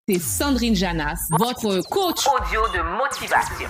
C'est Sandrine Janas, votre coach audio de motivation.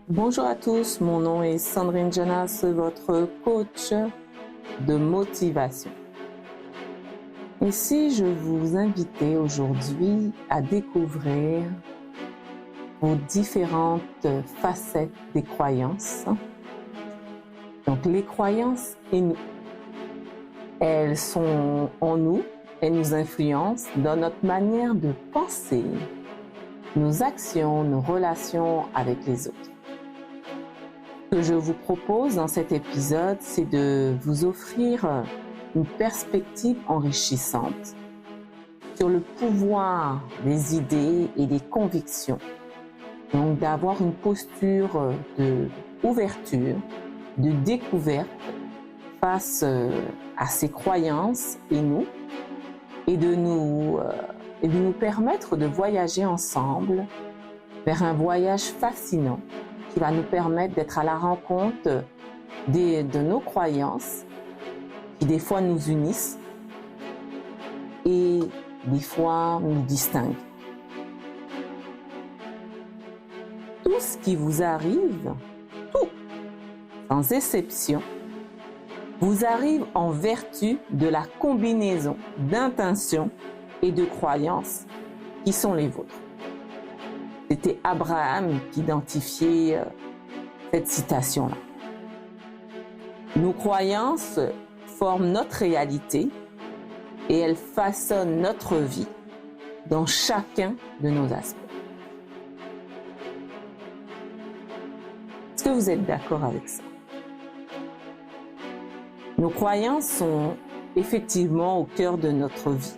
Bonjour à tous, mon nom est Sandrine Janas, votre coach de motivation. Et si je vous invitais aujourd'hui à découvrir vos différentes facettes des croyances. Donc les croyances et nous, elles sont en nous. Elles nous influencent dans notre manière de penser, nos actions, nos relations avec les autres. Ce que je vous propose dans cet épisode, c'est de vous offrir une perspective enrichissante sur le pouvoir des idées et des convictions. Donc d'avoir une posture d'ouverture, de découverte face à ces croyances et nous, et de nous permettre de voyager ensemble vers un voyage fascinant qui va nous permettre d'être à la rencontre de nos croyances qui des fois nous unissent et des fois nous distinguent. Tout ce qui vous arrive, tout, sans exception, vous arrive en vertu de la combinaison d'intentions et de croyances qui sont les vôtres. C'était Abraham qui identifiait cette citation-là. Nos croyances forment notre réalité et elles façonnent notre vie dans chacun de nos aspects. Est-ce que vous êtes d'accord avec ça? Nos croyances sont effectivement au cœur de notre vie.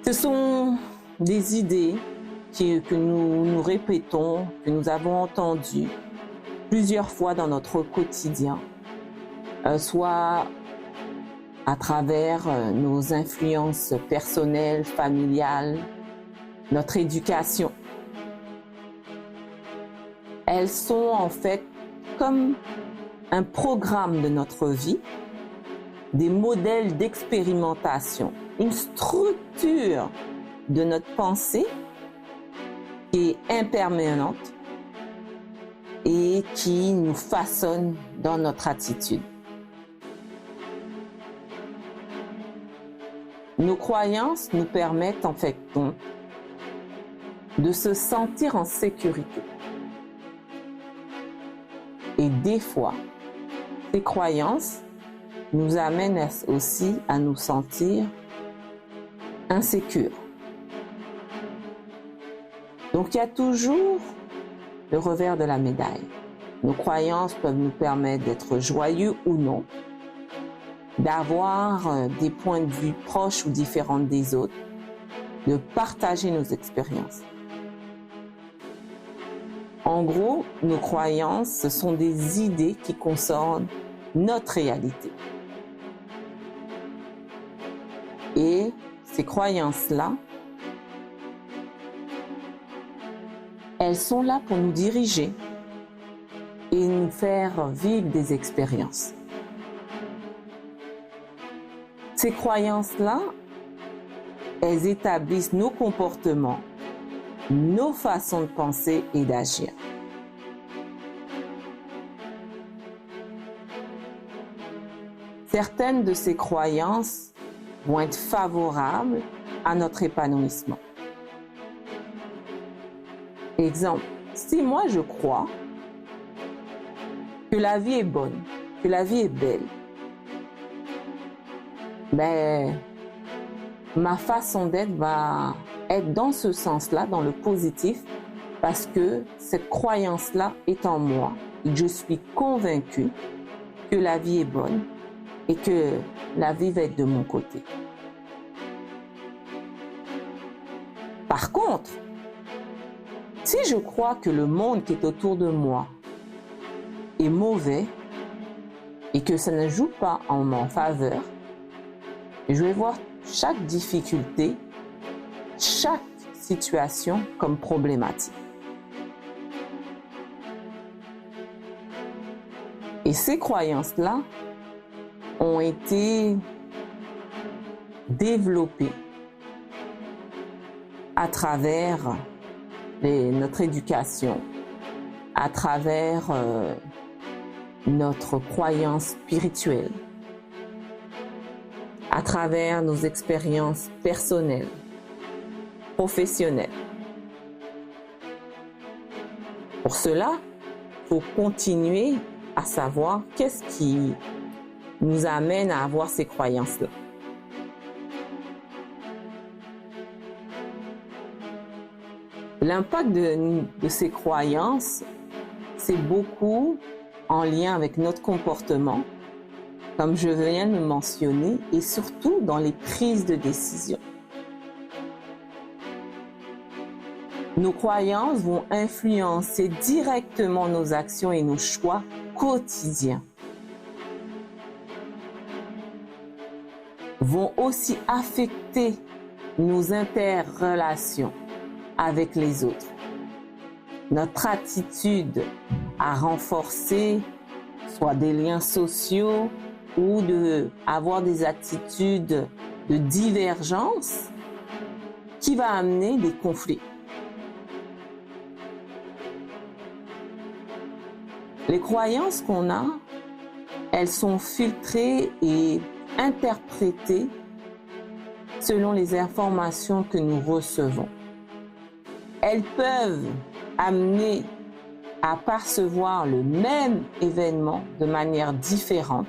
Ce sont des idées que nous répétons, que nous avons entendues plusieurs fois dans notre quotidien, soit à travers nos influences personnelles, familiales, notre éducation. Elles sont en fait comme un programme de notre vie, des modèles d'expérimentation, une structure de notre pensée qui est impermanente et qui nous façonne dans notre attitude. Nos croyances nous permettent en fait de se sentir en sécurité. Et des fois, ces croyances nous amènent aussi à nous sentir insécures. Donc il y a toujours le revers de la médaille. Nos croyances peuvent nous permettre d'être joyeux ou non, d'avoir des points de vue proches ou différents des autres, de partager nos expériences. En gros, nos croyances, ce sont des idées qui concernent notre réalité. Et ces croyances-là, elles sont là pour nous diriger et nous faire vivre des expériences. Ces croyances-là, elles établissent nos comportements, nos façons de penser et d'agir. Certaines de ces croyances vont être favorables à notre épanouissement. Exemple, si moi je crois que la vie est bonne, que la vie est belle, ma façon d'être va être dans ce sens-là, dans le positif, parce que cette croyance-là est en moi et je suis convaincue que la vie est bonne et que la vie va être de mon côté. Par contre, si je crois que le monde qui est autour de moi est mauvais et que ça ne joue pas en ma faveur, je vais voir chaque difficulté, chaque situation comme problématique. Et ces croyances-là ont été développées à travers notre éducation, à travers notre croyance spirituelle, à travers nos expériences personnelles, professionnelles. Pour cela, il faut continuer à savoir qu'est-ce qui nous amène à avoir ces croyances-là. L'impact de ces croyances, c'est beaucoup en lien avec notre comportement, comme je viens de mentionner, et surtout dans les prises de décision. Nos croyances vont influencer directement nos actions et nos choix quotidiens. Vont aussi affecter nos interrelations avec les autres. Notre attitude à renforcer soit des liens sociaux ou avoir des attitudes de divergence qui va amener des conflits. Les croyances qu'on a, elles sont filtrées et interprétées selon les informations que nous recevons. Elles peuvent amener à percevoir le même événement de manière différente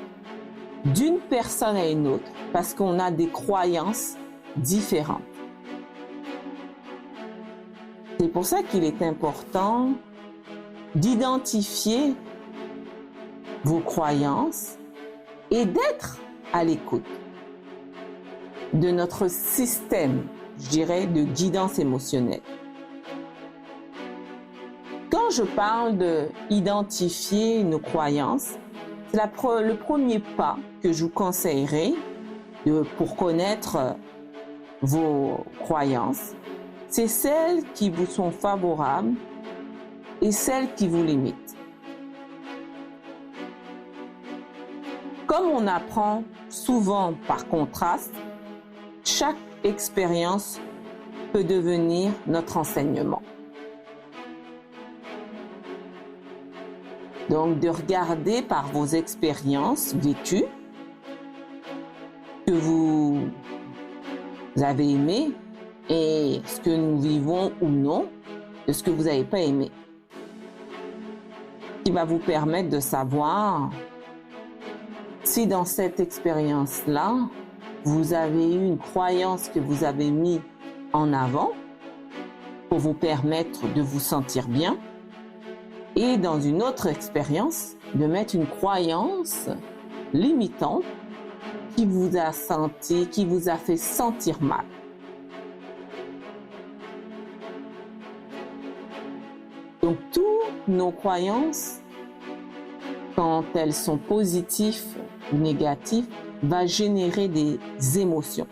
d'une personne à une autre parce qu'on a des croyances différentes. C'est pour ça qu'il est important d'identifier vos croyances et d'être à l'écoute de notre système, je dirais, de guidance émotionnelle. Quand je parle d'identifier nos croyances, c'est le premier pas que je vous conseillerais pour connaître vos croyances. C'est celles qui vous sont favorables et celles qui vous limitent. Comme on apprend souvent par contraste, chaque expérience peut devenir notre enseignement. Donc, de regarder par vos expériences vécues que vous avez aimé et ce que nous vivons ou non de ce que vous n'avez pas aimé. Qui va vous permettre de savoir si dans cette expérience-là, vous avez eu une croyance que vous avez mise en avant pour vous permettre de vous sentir bien, et dans une autre expérience, de mettre une croyance limitante qui vous a fait sentir mal. Donc, toutes nos croyances, quand elles sont positives ou négatives, vont générer des émotions.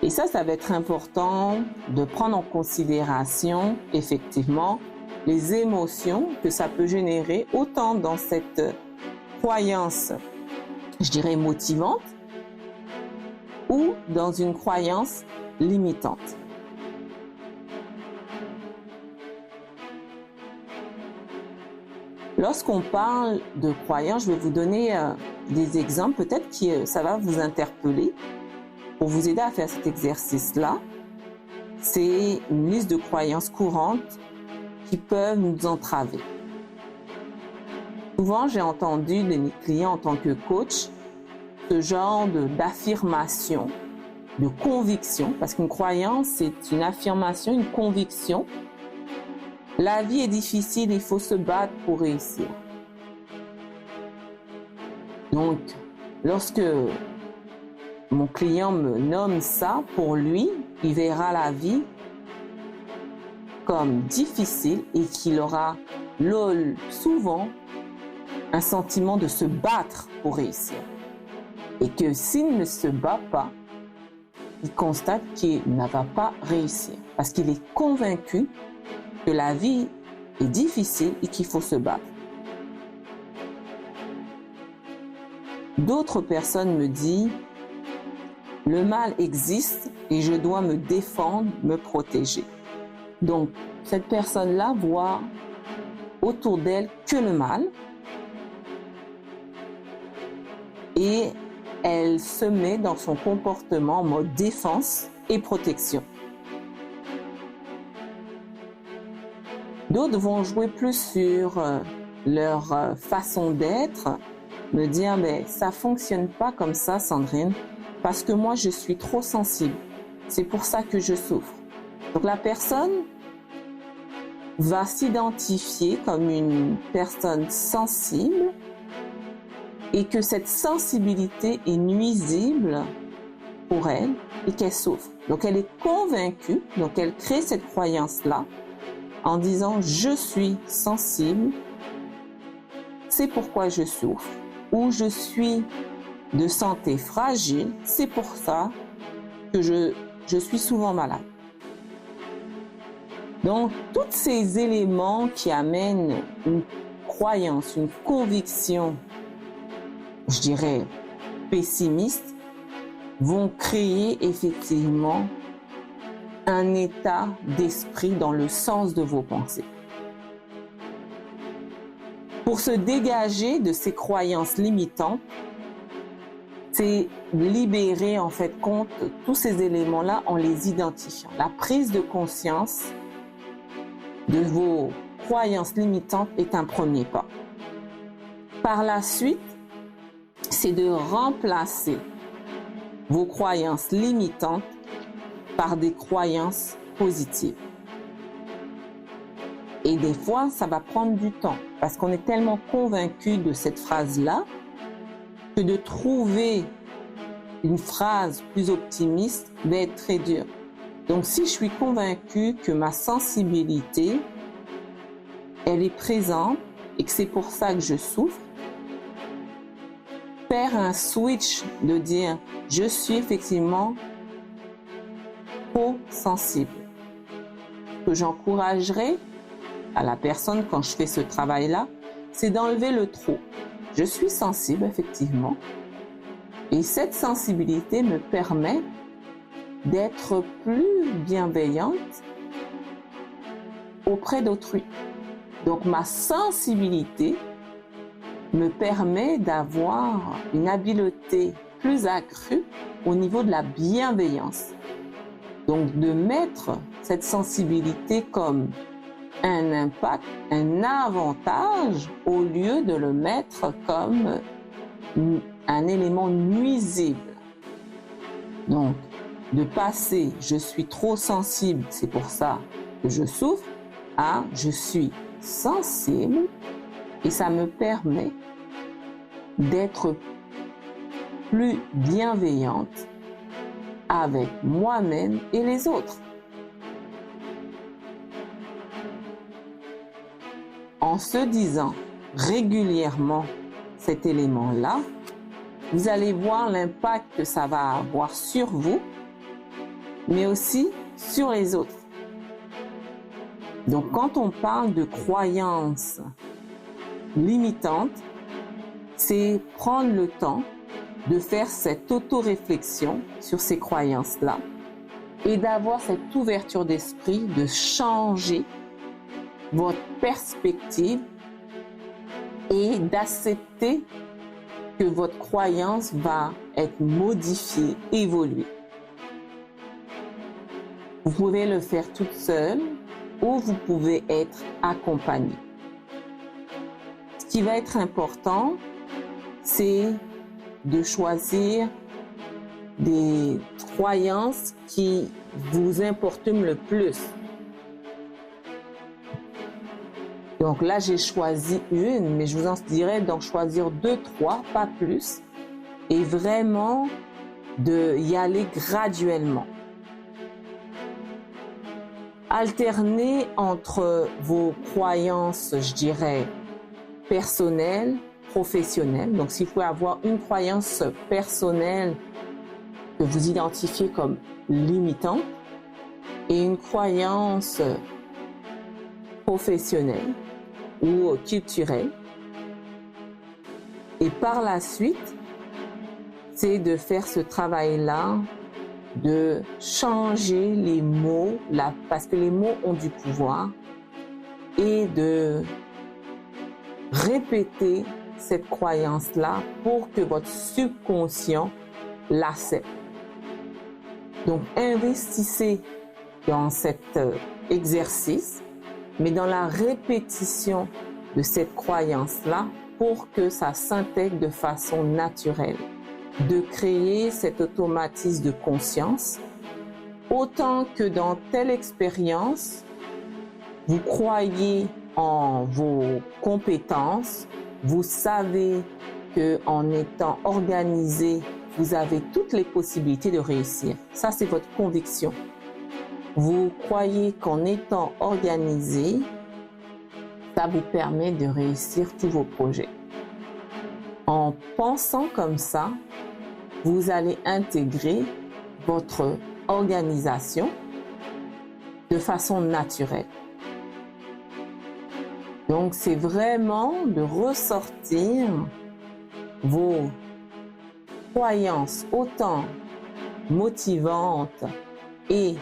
Et ça va être important de prendre en considération, effectivement, les émotions que ça peut générer, autant dans cette croyance, je dirais, motivante, ou dans une croyance limitante. Lorsqu'on parle de croyances, je vais vous donner des exemples, peut-être que ça va vous interpeller. Pour vous aider à faire cet exercice-là, c'est une liste de croyances courantes qui peuvent nous entraver. Souvent, j'ai entendu de mes clients en tant que coach ce genre d'affirmation, de conviction, parce qu'une croyance, c'est une affirmation, une conviction. La vie est difficile, il faut se battre pour réussir. Donc, lorsque mon client me nomme ça, pour lui, il verra la vie comme difficile et qu'il aura souvent un sentiment de se battre pour réussir. Et que s'il ne se bat pas, il constate qu'il ne va pas réussir parce qu'il est convaincu que la vie est difficile et qu'il faut se battre. D'autres personnes me disent: le mal existe, et je dois me défendre, me protéger. Donc, cette personne-là voit autour d'elle que le mal et elle se met dans son comportement en mode défense et protection. D'autres vont jouer plus sur leur façon d'être, me dire mais ça fonctionne pas comme ça, Sandrine, parce que moi je suis trop sensible. C'est pour ça que je souffre. Donc la personne va s'identifier comme une personne sensible et que cette sensibilité est nuisible pour elle et qu'elle souffre. Donc elle est convaincue, donc elle crée cette croyance-là en disant je suis sensible, c'est pourquoi je souffre, ou je suis de santé fragile, c'est pour ça que je suis souvent malade. Donc, tous ces éléments qui amènent une croyance, une conviction, je dirais, pessimiste, vont créer effectivement un état d'esprit dans le sens de vos pensées. Pour se dégager de ces croyances limitantes, c'est libérer en fait compte tous ces éléments-là en les identifiant. La prise de conscience de vos croyances limitantes est un premier pas. Par la suite, c'est de remplacer vos croyances limitantes par des croyances positives. Et des fois, ça va prendre du temps parce qu'on est tellement convaincu de cette phrase-là que de trouver une phrase plus optimiste va être très dur. Donc, si je suis convaincue que ma sensibilité, elle est présente et que c'est pour ça que je souffre, faire un switch de dire je suis effectivement trop sensible. Ce que j'encouragerais à la personne quand je fais ce travail-là, c'est d'enlever le trop. Je suis sensible, effectivement, et cette sensibilité me permet d'être plus bienveillante auprès d'autrui. Donc ma sensibilité me permet d'avoir une habileté plus accrue au niveau de la bienveillance. Donc de mettre cette sensibilité comme un impact, un avantage, au lieu de le mettre comme un élément nuisible. Donc, de passer « je suis trop sensible, c'est pour ça que je souffre » à « je suis sensible » et ça me permet d'être plus bienveillante avec moi-même et les autres. En se disant régulièrement cet élément-là, vous allez voir l'impact que ça va avoir sur vous, mais aussi sur les autres. Donc, quand on parle de croyances limitantes, c'est prendre le temps de faire cette auto-réflexion sur ces croyances-là et d'avoir cette ouverture d'esprit, de changer votre perspective et d'accepter que votre croyance va être modifiée, évoluer. Vous pouvez le faire toute seule ou vous pouvez être accompagné. Ce qui va être important, c'est de choisir des croyances qui vous importunent le plus. Donc là, j'ai choisi une, mais je vous en dirais d'en choisir 2, 3, pas plus, et vraiment d'y aller graduellement. Alterner entre vos croyances, je dirais, personnelles, professionnelles. Donc, si vous pouvez avoir une croyance personnelle que vous identifiez comme limitante et une croyance professionnelle ou culturelle. Et par la suite, c'est de faire ce travail-là de changer les mots, parce que les mots ont du pouvoir, et de répéter cette croyance-là pour que votre subconscient l'accepte. Donc, investissez dans cet exercice, mais dans la répétition de cette croyance-là pour que ça s'intègre de façon naturelle, de créer cet automatisme de conscience, autant que dans telle expérience, vous croyez en vos compétences, vous savez qu'en étant organisé, vous avez toutes les possibilités de réussir. Ça, c'est votre conviction. Vous croyez qu'en étant organisé, ça vous permet de réussir tous vos projets. En pensant comme ça, vous allez intégrer votre organisation de façon naturelle. Donc, c'est vraiment de ressortir vos croyances autant motivantes et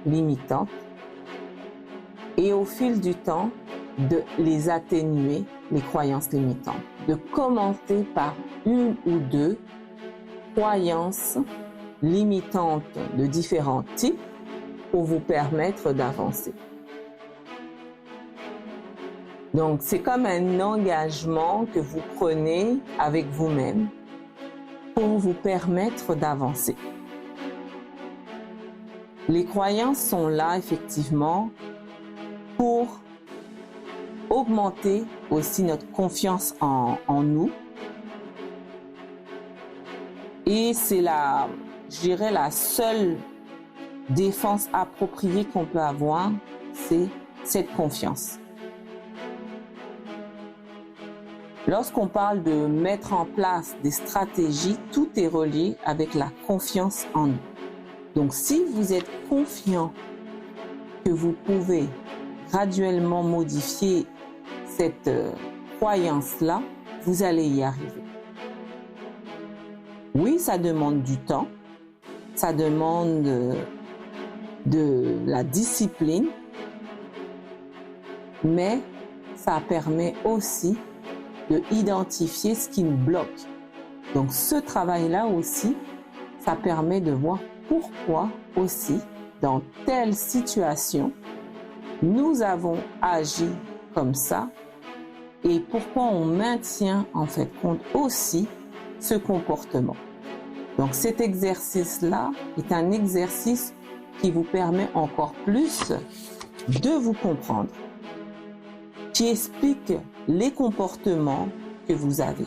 limitantes, et au fil du temps, de les atténuer, les croyances limitantes, de commencer par une ou deux croyances limitantes de différents types pour vous permettre d'avancer. Donc, c'est comme un engagement que vous prenez avec vous-même pour vous permettre d'avancer. Les croyances sont là, effectivement, pour augmenter aussi notre confiance en nous. Et c'est je dirais, la seule défense appropriée qu'on peut avoir, c'est cette confiance. Lorsqu'on parle de mettre en place des stratégies, tout est relié avec la confiance en nous. Donc, si vous êtes confiant que vous pouvez graduellement modifier cette croyance-là, vous allez y arriver. Oui, ça demande du temps, ça demande de la discipline, mais ça permet aussi de identifier ce qui nous bloque. Donc ce travail-là aussi, ça permet de voir pourquoi aussi, dans telle situation, nous avons agi comme ça et pourquoi on maintient en fait compte aussi ce comportement. Donc cet exercice-là est un exercice qui vous permet encore plus de vous comprendre, qui explique les comportements que vous avez,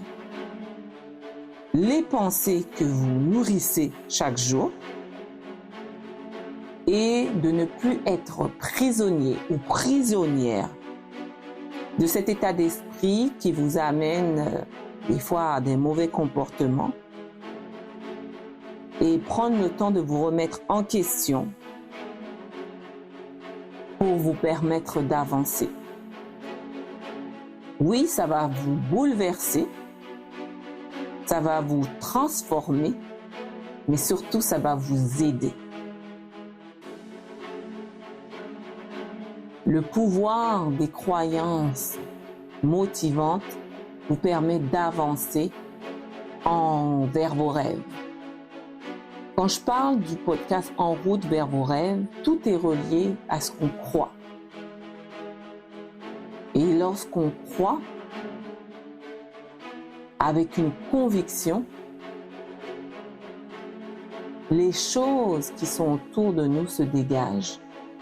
les pensées que vous nourrissez chaque jour, et de ne plus être prisonnier ou prisonnière de cet état d'esprit qui vous amène des fois à des mauvais comportements, et prendre le temps de vous remettre en question pour vous permettre d'avancer. Oui, ça va vous bouleverser, ça va vous transformer, mais surtout ça va vous aider. Le pouvoir des croyances motivantes vous permet d'avancer vers vos rêves. Quand je parle du podcast En route vers vos rêves, tout est relié à ce qu'on croit. Et lorsqu'on croit avec une conviction, les choses qui sont autour de nous se dégagent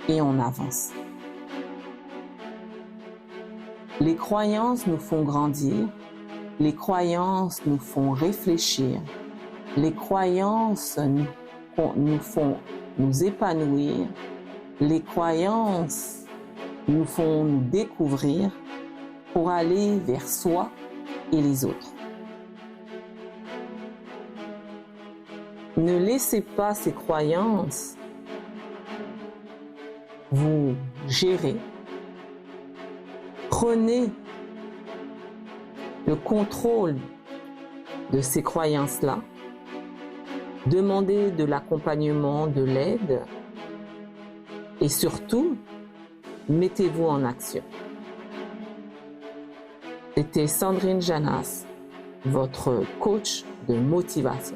et on avance. Les croyances nous font grandir, les croyances nous font réfléchir, les croyances nous font nous épanouir, les croyances nous font nous découvrir pour aller vers soi et les autres. Ne laissez pas ces croyances vous gérer. Prenez le contrôle de ces croyances-là. demandez de l'accompagnement, de l'aide et surtout, mettez-vous en action. C'était Sandrine Janas, votre coach de motivation.